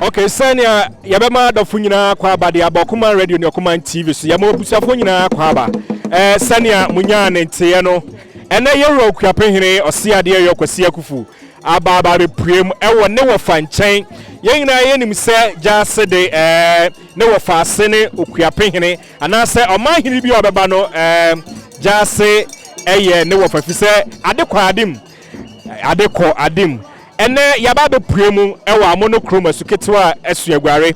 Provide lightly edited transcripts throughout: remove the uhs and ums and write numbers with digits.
Okay, Sanya, Yabama the Funina Kwaba, the Abokuma Radio, Yokuman TV, so Yamo Busafunina Kwaba, Sanya Munyan and Tiano, and a year Okuapehene Oseadeeyo Kwasi Akuffo, Ababa Prim, Ewa never find chain, Yang Nayanim say, Gyase de never fast Sene Okuapehene, and I say, O my Hilibi Ababano, Gyase, never for Adeko Adim. Ene yababe premu ewa Amanokrom asuketwa esuagware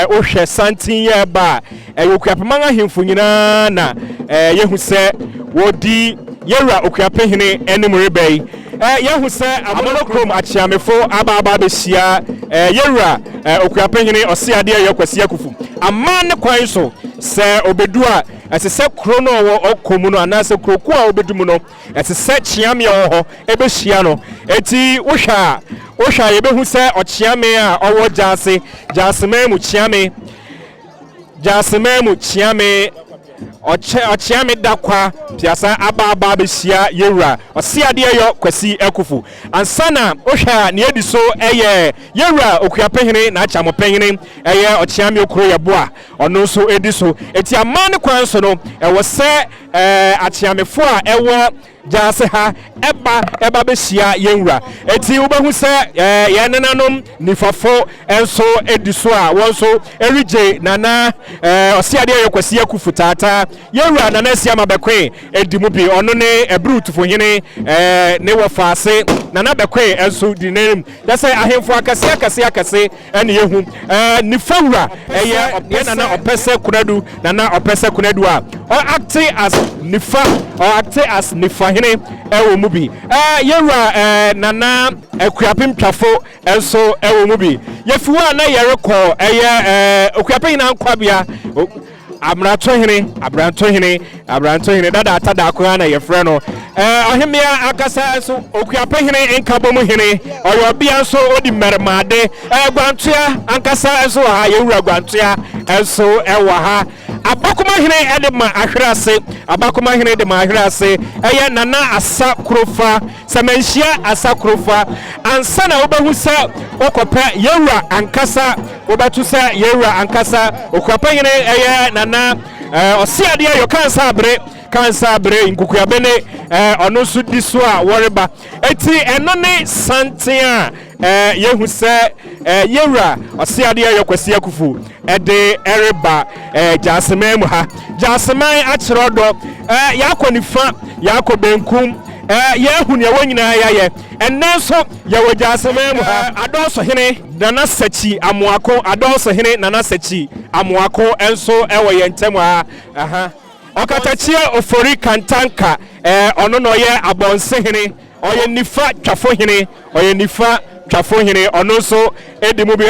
ohwe santin ye ba Okuapemanga hemfo nyina na yehu se wodi yewra Okuapehene enumrebei yehu se Amanokrom achiamefo aba behia yewra Okuapehene Oseadeeyo Kwasi Akuffo amane kwan so se obedua asese krono wo okomu no anase kroku a obedumu no asese chiame ho ebehia no eti wohwa yebehu se ochiame a owo Gyase memu chiame ochiame dakwa piasa aba behia yewra Oseadeeyo Kwasi Akuffo ansana wohwa ne ediso yewra Okuapehene na achamopehene ochiame okro yeboa ono so ediso eti amane kwan so no se achiamefo a ewo Gyase ha eba behia yenwura eti ubehu se yenenanom nifafo enso ediso a wonso erije nana Oseadeeyo Kwasi Akuffo tata yenwura nana siama bekwe edimu bi ono ne ebrutufo hene ne wofase nana bekwe enso dinenim dase ahemfo akase ene yehu nifawura ye nana opese kunadu nana opese kunadu a acting as nifa hene ewo mubi yewra nana Okuapem twafo enso ewo mubi yefuwa na yerekọ Okuapehene ankwabia abranto hene dada atada akwa na yefre no ohemia akasa enso Okuapehene enkabomu hene oyobia enso odi mermade gwantua ankasa enso ha yewra gwantua enso ewo ha Abakumahene edema ahwerase Abakumahene edema ahwerase eye Nana Asa Krofa Semenhia Asa Krofa ansana obehu se okope yewura ankasa obetu se yewura ankasa Okuapehene eye Nana Oseadeeyo kansa abre Okuapehene ono su diso a woreba eti eno ne santia yehu se yewura Oseadeeyo Kwasi Akuffo ede ereba Gyase memu ha Gyase man achirodo yakonifa yakobenkum yehu ne wonyina yaye enenso yewo Gyase memu ha adoso hene nana sachi amoako adoso hene nana sachi amoako enso ewo yentem ha aha okatachie ofori kantanka ono no ye abonse hene oye nifa twafo hene oye nifa twafo hene ono so edimu bi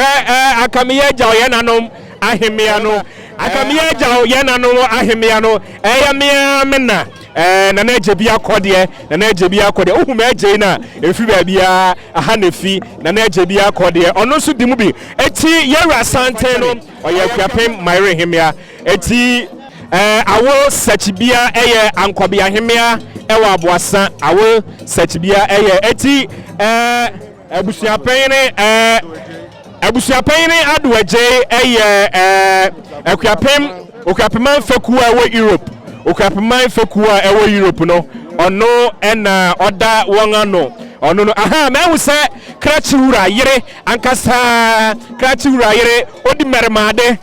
akamiye gya oye nanom ahemia no akamiye gya oye nanom ahemia no eyamia mena nana ejebi akode nana ejebi akode ohuma eje na efi ba bia aha nefi nana ejebi akode ono so dimu bi eti yewura sante no oye Okuapehene mayre hemia eti awo sachibia eye ankobia hemia ewa aboasa awo sachibia eye eti abusuapehene aduaje eye Okuapehene fekuwa ewo Europe Okuapehene fekuwa ewo Europe no ono ena oda wongano ono no aha mehu se krachiwura yire ankasa krachiwura yire odi mermade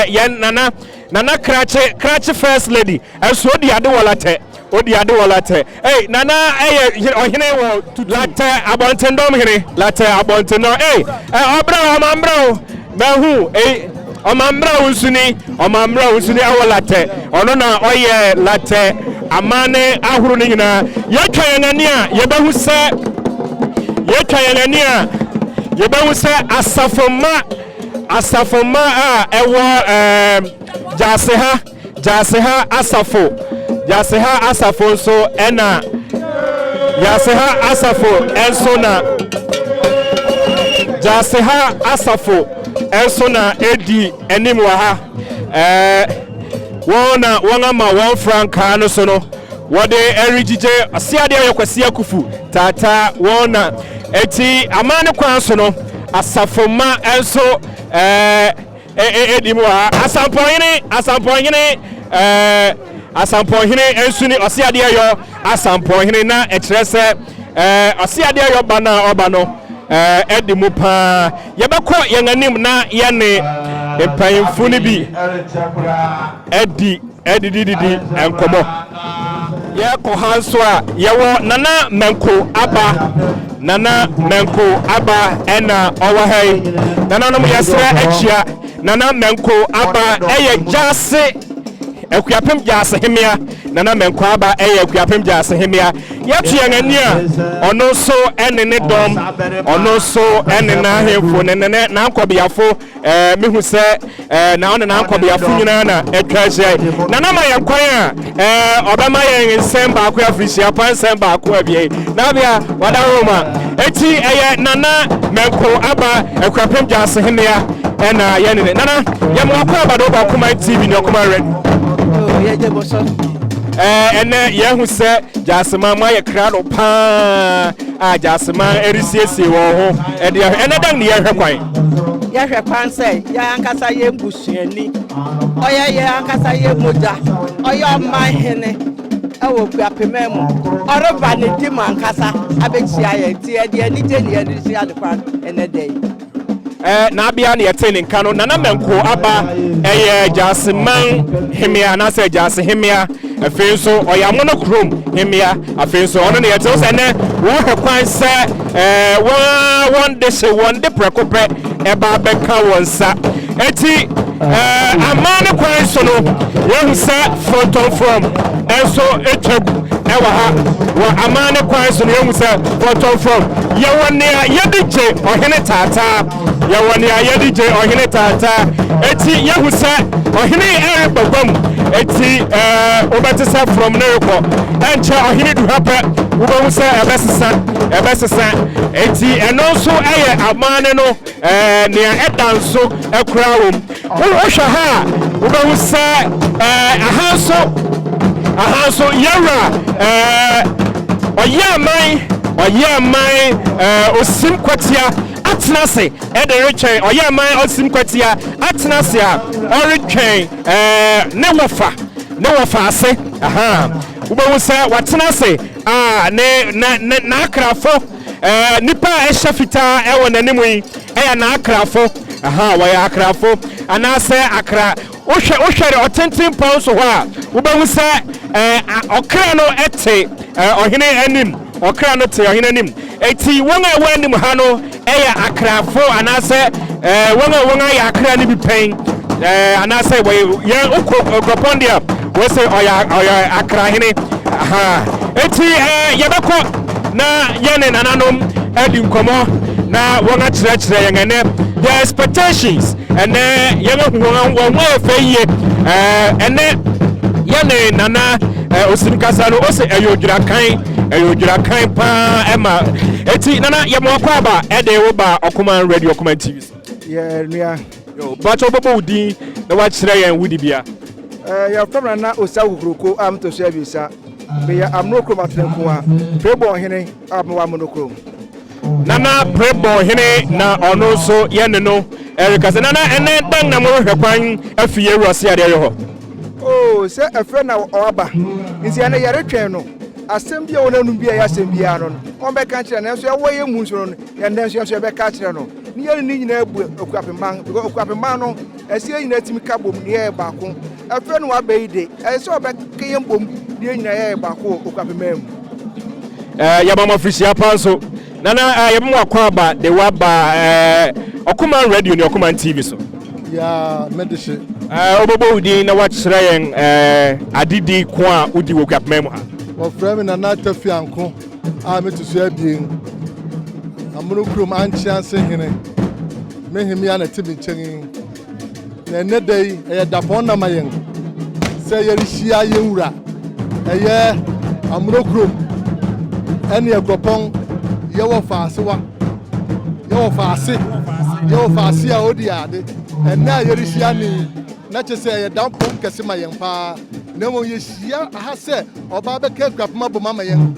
yen nana krachi first lady eso odi ade walate nana ohene wo late abontendom hene late abontendom obra omambra mehu omambra unsuni awolate ono na oye late amane ahuru ni nyina yetwayenani a yebehu se asafoma a ewo Gyase ha asafo so ena Gyase ha asafo enso na Gyase ha asafo enso na edi enim wa ha wona ma won franka no so no wode erigije Oseadeeyo Kwasi Akuffo tata wona eti amane kwan so no asafoma enso edimu ha asampohene ensuni Oseadeeyo asampohene na ekrese Oseadeeyo bana obano edimu pa yebekọ yenanim na yene empayimfuni bi edididi enkomo yeko hanso a yewo nana menko aba ena owahai nana no yesre achia nana menko aba eye Gyase Okuapehene Gyase hemia nana menko aba eye Okuapehene Gyase hemia yatu yangani a ono so enene dom ono so enena hemfo nenene na ankobiafo mehu se na ono na ankobiafo nyina na etwaje nana ma yankwan a obama yen nsem ba akwa afrisia pansem ba akwa abie na bia wada roma eti eye nana menko aba Okuapehene Gyase hemia ena yenene nana yemo akwa aba do ba kuma TV ni okuma red yeje boso ene yehu se Gyase ma ye krado pa Gyase ma erisiesie wo ho ene dan ne yehwe kwan yehwe kwan se ya ankasa ye mbusuani oye ankasa ye moja oye omahene ewo Okuapehene mu oroba ne tim ankasa abechia ye ti ede ani je ne ade adekwa ene dey na bia na yete ne nka no nana menko aba Gyase man hemia na se Gyase hemia afenso oya Amanokrom hemia afenso ono ne yete so ne wo hekwan se won de prekope eba beka wonsa eti Amanokrom so no yehu se front on from enso etwagu ewa ha wo Amanokrom so no yehu se front on from yewone yedije ohene tata yewone yedije ohene tata eti yehu se ohene erebagwam eti obetisa from nereko enche ohene du hape wo se ebesesa eti eno so amane no nea edanso ekura wo hwa ha ubehu se ahanso yera oyamai osim kwatia atnase ederechen oyamai osim kwatia atnase a oretwen ne wofa ase ubehu se watnase na akrafo nipa ehya fita ewo nanimu yi na akrafo waya akrafo anase akra ohwere otentin pounds ho a ubehu se okra no ete ohene anim okra no te ohene anim eti won a wanim ha no akrafo anase won ya akra ni bi pen anase ye okopondia we say oya akra hene eti yebeko na yene nananom edi nkomo na won akyerɛkyerɛ yɛn ene the expectations ene yɛn won efeye ene yene nana osimkasa no ose eyodwira kan pa ema eti nana yɛmɔkɔ aba ede wo ba Okuman radio Okuman TV ye nua yo bacho bobo udin na wa kyerɛ yɛn wudi bia ya famra na Oseadeeyo am to so abisa be ya Amanokrom atrenko a prebo hene amwa Amanokrom nana prebo hene na ono so yene no erika se nana ene dan na mo hwɛ kwan afie Oseadeeyo ho oh se afre na oba nti ene yare twen no asem bia wonanum bia ya asem bia no on be ka kire na so ye ye mu nso no ye ndan so be ka kire no ni ye ni nyina ebu Okuapehene because Okuapehene no asie nyina timi ka bom ni ye baako afre no abeide so be ka ye bom ni ye nyina ye baako Okuapehene mu ya mama official panso nana ya mu akwaba de waba Okuman radio ni Okuman TV so ya medishe obobo udi na wakyerɛ yɛn adidi ko a udi wo Okuapehene mu ha wɔfrɛ me na tafianko a metusu abien Amanokrom anchianse hene mehimi ya na tibi nkyɛn na enedai dapon na mayen sɛ yɛrehia yɛwura ɛyɛ Amanokrom ɛne akropɔn yɛwɔ faasewa yɛwɔ faase a odi ade ɛna yɛrehia ni na kyesɛ dampom kɛse mayen pa na mo yɛhia aha sɛ ɔba bɛka Okuapehene aboma mayen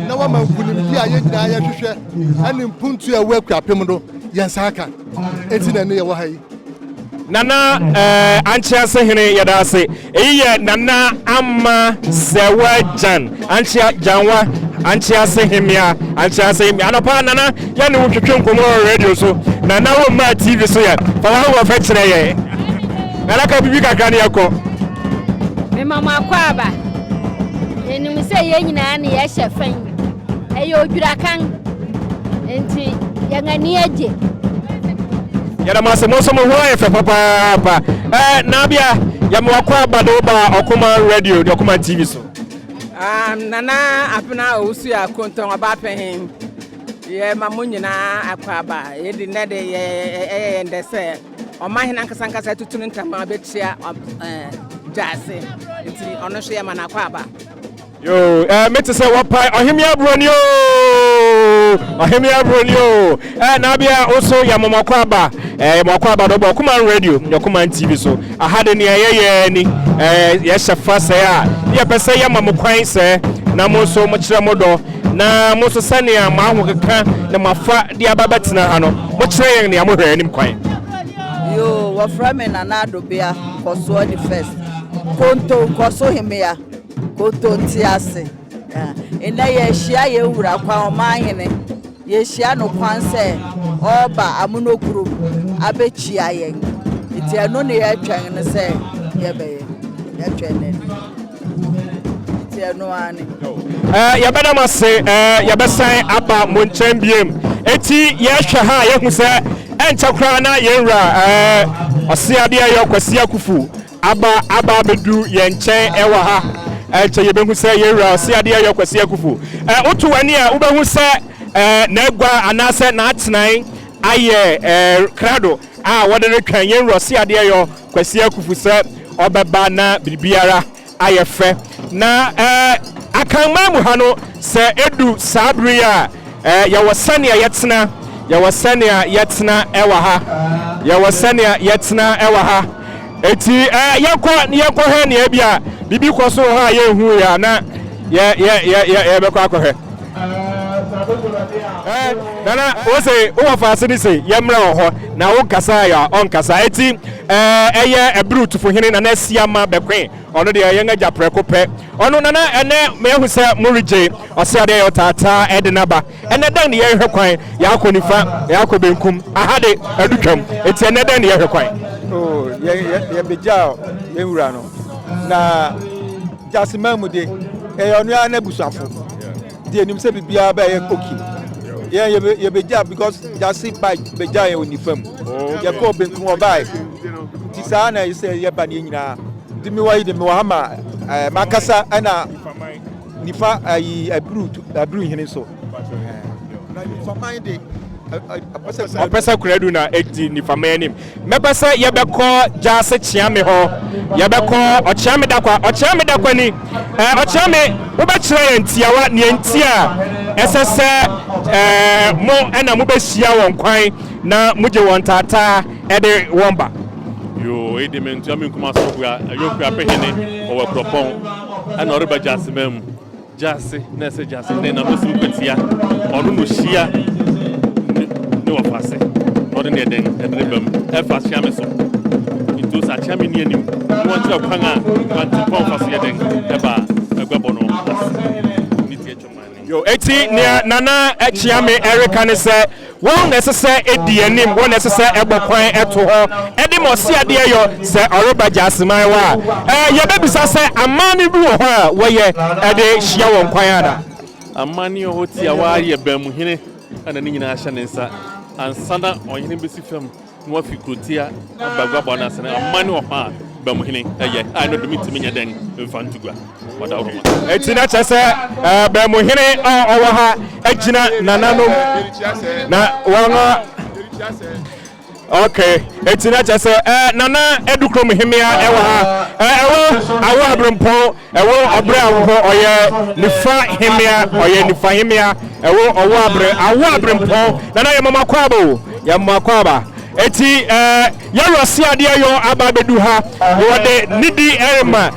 na wa mankunim bi a yɛnyina yɛhwehwɛ ɛne mpuntu a ɛwɔ Okuapehene do yɛnsa aka enti na ne yɛwɔ ha yi nana anchiase hene yɛdaase eyi nana ama sewajan janwa anchiase hemia anapa nana yɛne wo twetwe nkomo radio so nana wo ma TV so yɛ fa wa fa kyerɛ yɛ nana ka bibi kakra ne yakɔ me mama kwaba enim sɛ yɛ nyina ne yɛ hyɛ fan ɛyɛ odwira kan enti yɛngani agye yɛda mase mo so mo ho ayɛ fɛ papa na bia yɛmwakɔ aba do ba Okuman radio de Okuman TV so nana apena osu ya konton Okuapehene ye mamu nyina akwaba yedi nede ye ndese omahina nkasa tutunu ntama betia Gyase nti ono hwe ya mana akwaba yo mete se wapa ohemia broni na bia also ya mamakɔ aba mamakɔ do ba Okuman radio de Okuman TV so ahade ne ye ni ye hyefa se a ye pese ya mamokwan se na mo so mo kyerɛ mo do na mo so sane a ma ho keka na mafa de ababetena ha no mo kyerɛ yɛn ne mo hwɛ anim kwan yo wafra me nana adobia koso the first konto koso himia konto ntiase ena ye hia ye wura kwa omahene ye hia no kwan se oba Amanokrom abechia yen iti eno ne ye atwan ne se ye be ye atwan ne iti eno ani ya beda mase ya besan aba mo nkyɛn biem eti ye hwɛ ha ye hu se enchakra na ye wura Oseadeeyo Kwasi Akuffo aba bedu ye nkyɛn ɛwɔ ha ɛkyɛ ye behu sɛ ye wura Oseadeeyo Kwasi Akuffo otu wani a ubehu sɛ na egwa anase na atenan aye krado a wode retwan ye wura Oseadeeyo Kwasi Akuffo sɛ obeba na bibiara aye fɛ na akanma mu ha no sɛ edu sabri a ya wasane a yetena ya wasane a yetena ewa ha eti yɛkɔ hɛ ne bia bibi kɔ so ha yɛhu ya na yɛbɛkɔ akɔ hɛ nana wo se wo fa ase ni se yɛmra wɔ hɔ na wo kasa ya on kasa eti ɛyɛ ebru tufo hene na na siama bɛkwen ɔno de yɛn agya prɛko pɛ ɔno nana ɛnɛ mehu sɛ murije Oseadeeyo tata ɛdenaba ɛnɛ dan ne yɛhwɛ kwan yɛakɔ nifa yɛakɔ benkum ahade adutwam eti ɛnɛ dan ne yɛhwɛ kwan oh yɛ begya yɛwura no na Gyase mamu de ɛyɛ ɔno ya na busuafo de anim sɛ bibia ba yɛ koki yɛ begya because Gyase ba begya yɛ onifam yɛ kɔ benkum ɔbae ti saa na yɛ yɛ ba ne nyinaa de mi wa yi de mi wa hama makasa ana nifa ayi abru hene so na nifa man de opesa kuradu na edi nifa man nim mebesa yebekọ Gyase chiame ho yebekọ ochiame dakwa ni ochiame wo be kire ntiawa ne ntia esese mo ana mo be hia won kwan na muje won tata ede womba yo edi mentua me kuma so bua Okuapehene Oseadeeyo ana oreba Gyase mem Gyase na se Gyase ne na musu kwatia onu no hia ne wafase odi ne den edrebam efa chiame so into sa chiame ni anim won ti okwan a kwanti pon fa so yeden eba egbebo no ni ti echomani yo eti ne nana chiame Erika ne se won necessary edi anim won necessary egbokwan eto ho edim Oseadeeyo se oreba Gyase man wa ye bebisa se amani bi wo ho a wo ye ede hia won kwan ada amani o tia wa ye bam hene ana ni nyina ahye ne nsa ansana ohene besi fam no afi krotia bagwa na sene amani o ha bam hene eye ai no demi timi nyeden mfantugwa wada oroma eti na chese bam hene owo ha agina nananom na wona okay eti na chese nana edukrom hemia ewa ha awo abrempo ewo obre awo oye nifa hemia ewo awo abrempo nana yemama kwaba eti Oseadeeyo aba bedu ha wode nidi erma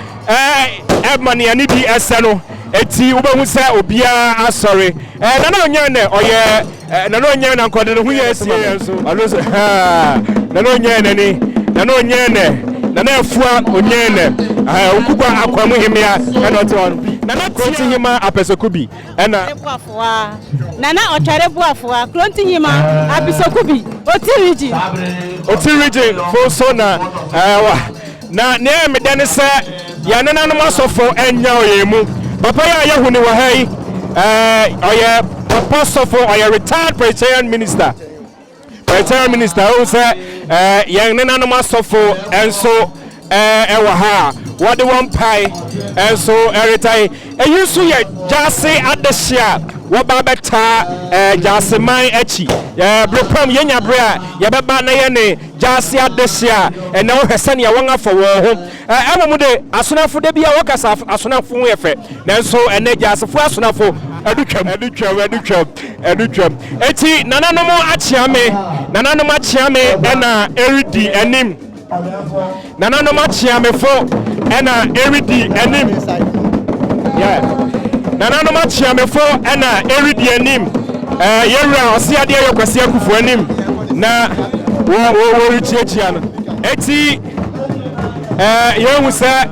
ne nidi eseno eti ubehu se obia asori nana onye ne oye nana onye na nkode ne hu ye sie yenso aloso nana onye ne nana afua onye ne okugwa akwamu himia na oto nana kronti hima apesokubi na nana otware buafua kronti hima apesokubi oti region fo so na na ne medane se ya nana no masofo enya oyemu papa ya yehuni wa hai oye papa sofo oye retired Presbyterian minister who say yang nana no masofo enso ewa ha what the one pie enso eritai eyusu ye Gyase adehia waba beta Gyase man echi brepam yenya bra ye beba na ye ne Gyase adehia na wo hwese ne won afọ wo ho amomu de asonafo de bia wakasa asonafo ho yefe nanso ene Gyase fo asonafo adutwam eti nananom achiame na eridi anim nananom achiame fo na eridi anim yeah nananom achiame fo na eridi anim yewura Oseadeeyo Kwasi Akuffo anim na wo richiachia no eti yehu se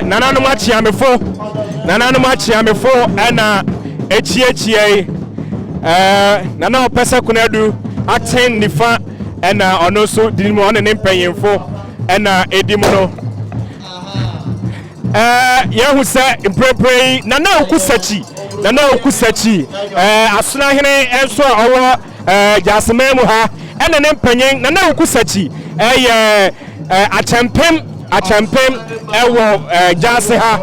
nananom achiame fo na echiechie nana opesa kunadu aten nifa na ono so dinimu ono ne mpanyemfo na edimu no yehu se imprepre nana okusachi asuna hene enso owo Gyase memu ha na ne mpanyen nana okusachi achampem ewo Gyase ha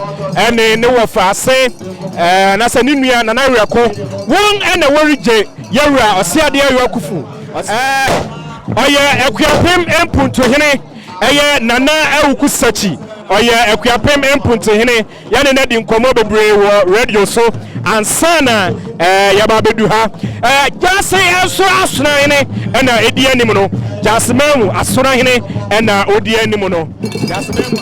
ne wo faase na se ninua nana wereko won na worije yewura Oseadeeyo Akuffo oye Okuapem empunto hene nana ewukusachi oye Okuapem empunto hene ya ne di nkomo bebre wo radio so ansana yaba bedu ha Gyase enso asuna hene na edi anim no Gyase memu asona hene ena odi anim no Gyase memu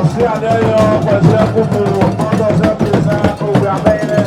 Oseadeeyo Kwasi Akuffo Okuapehene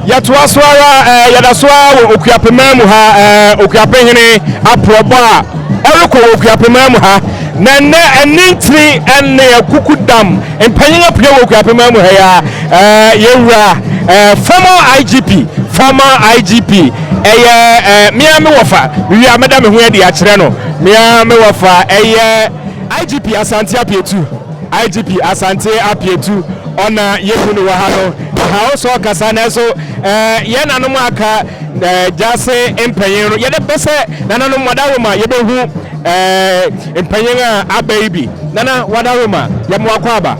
Yatwaswara yadaswa Okuapehene ha Okuapehene aproba eriko Okuapehene ha nenne enintri enne kukudam empanyinga pye Okuapehene ha ya yewura former IGP miame wofa wi ameda me ho adi a kire no miame wofa IGP Asante Apietu ona yekunu wa hano ha so kasa na so ye nanom aka Gyase empanyin ye de bese nanom wadaroma ye behu empanyin a baby nana wadaroma ye mo akwaba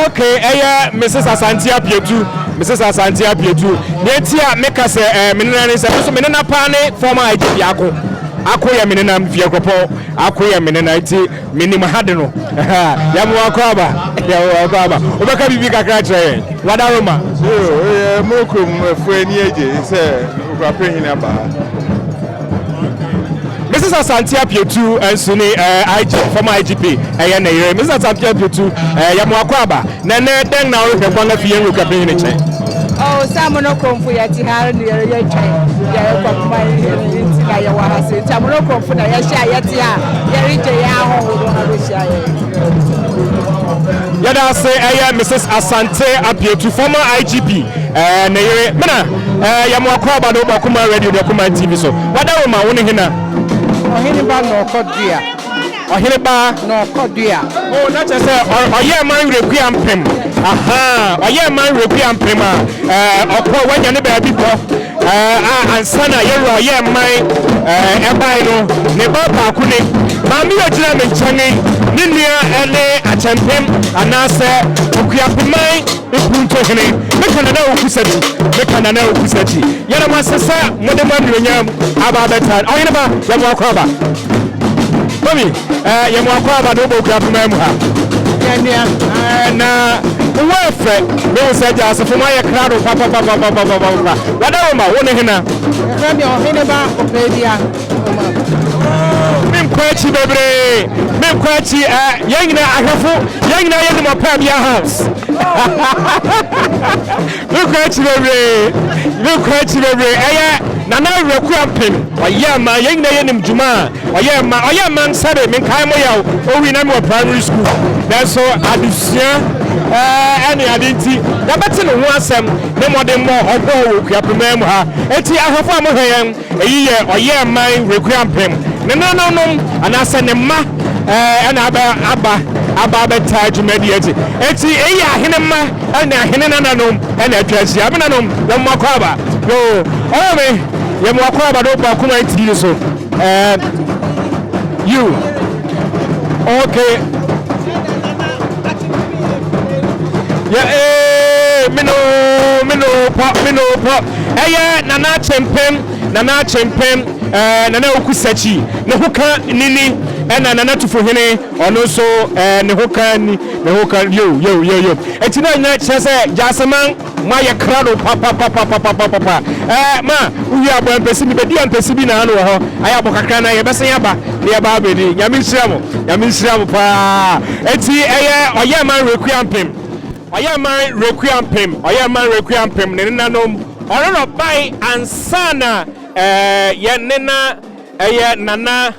okay Mrs. Asante Apietu netia meka se menena ne se so menena pa ne former IGP akoya menena mfiakopo akoya menena iti minim hade no ya mo akwaba obeka bibi kakra kire wadaroma Amanokrom fuani eje se Okuapehene aba Mrs. Asante Apietu ensuni former IGP na yere Mrs. Asante Apietu ya mo akwaba na den na o hwekwa na fiye Okuapehene che Amanokrom fu ya ti har ni yere ye twa ya kwa kuma yenti na ya wa hase Amanokrom fu na ya sha ya ti a yere je ya ho na be sha yada se Mrs. Asante Apietu former IGP na yere mena ya mo akwaba do ba kuma radio do kuma TV so wadaroma woni hina ohini ba no kodua ohini ba no kodua na chese oye man rekua mpem oye man rekua mpem okwo wanya ne ba bi ko ansana yero oye man ebai no ne ba pa ku ne ma mi ogira me nchane ne nua ele achempem anase Okuapehene ipunto hene mekana na okusati yana masesa modema nyonyam aba betan oyene ba ya mo akwaba mami ya mo akwaba do Okuapehene ha na uwefe me se Gyase fo ma ye krado papa wadaroma woni hena mi ohene ba opedia Mimkwachi bebre mimkwachi yengina ahafo yengina yedi mo pa bia house mimkwachi bebre nana rekua mpem oyema yengina yenim juma oyema nsabe minkai mo yaw owi na me primary school so adusia ani adinti ya beti no ho asem ne modem mo obo Okuapehene ha eti ahafo amohyen eyiye oyema rekua mpem no anase ne ma na aba ababeta dwumadi eti eyi ahene ma na ahene nananom na atwasi abenanom na mwakwaba yo ome ye mwakwaba do ba kuma enti so you okay yeah mino pop nana chempem nana okusachi ne hoka nini nana tufohene ono so ne hoka ni ne hoka yo eti na chese jaseman ma ye krado papa ma uyi abo empesi bi bedi empesi bi na anu ho aya abo kakra na ye besen yaba ne yaba abedi nyame nhyira mo pa eti oyeman requiem pem ne nanom ono bai ansana nena nana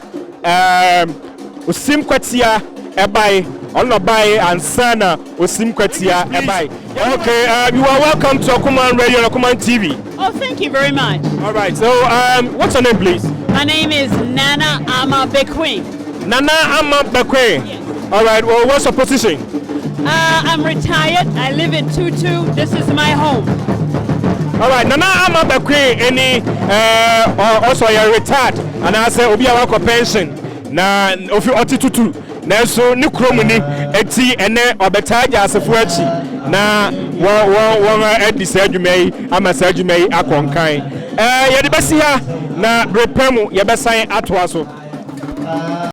osim kwatia ebai ono bai ansana osim kwatia ebai. Okay, you are welcome to Okuman Radio and Okuman TV. Oh, thank you very much. All right, so what's your name, please? My name is Nana Amabekwe. Nana Amabekwe. Yes. All right, well, what's your position? I'm retired. I live in Tutu. This is my home. All right, Nana Amabekwe, also you're retired, and I say obi awako pension. Na ofi Tutu. Na so ni kromuni eti ene obeta Gyase fuachi. Na won edisa adwumai ama sa adwumai akonkan. Ye de besi ha na repemu ye besan atoa so.